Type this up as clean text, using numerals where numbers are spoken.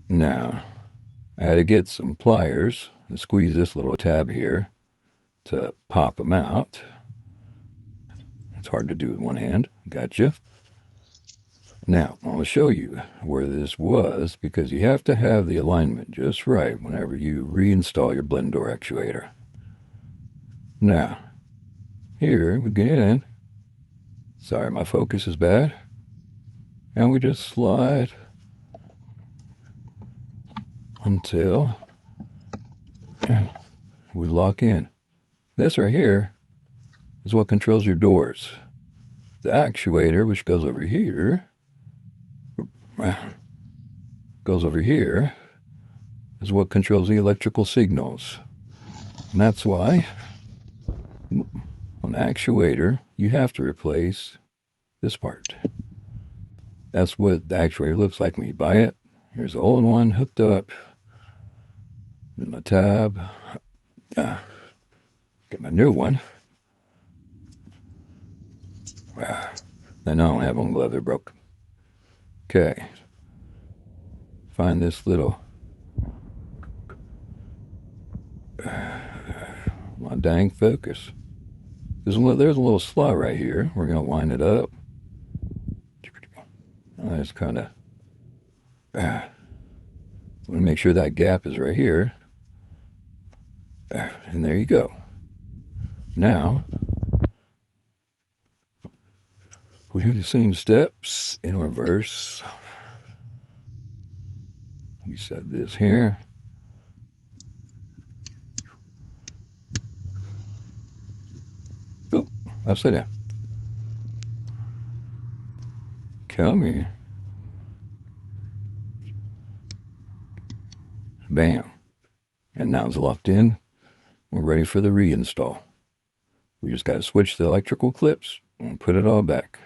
Now, I had to get some pliers and squeeze this little tab here to pop them out. It's hard to do with one hand. Gotcha. Now, I'm going to show you where this was because you have to have the alignment just right whenever you reinstall your blend door actuator. Now, here we get in. Sorry, my focus is bad. And we just slide until we lock in. This right here is what controls your doors. The actuator, which goes over here, is what controls the electrical signals. And that's why on the actuator, you have to replace this part. That's what the actuator looks like when you buy it. Here's the old one hooked up in the tab. Get my new one. And I don't have one glove, they're broke. Okay. Find this little my dang focus. There's a little slot right here. We're going to line it up. I just kind of want to make sure that gap is right here. And there you go. Now, we do the same steps in reverse. We set this here. Oh, upside down. Come here. Bam. And now it's locked in. We're ready for the reinstall. We just got to switch the electrical clips and put it all back.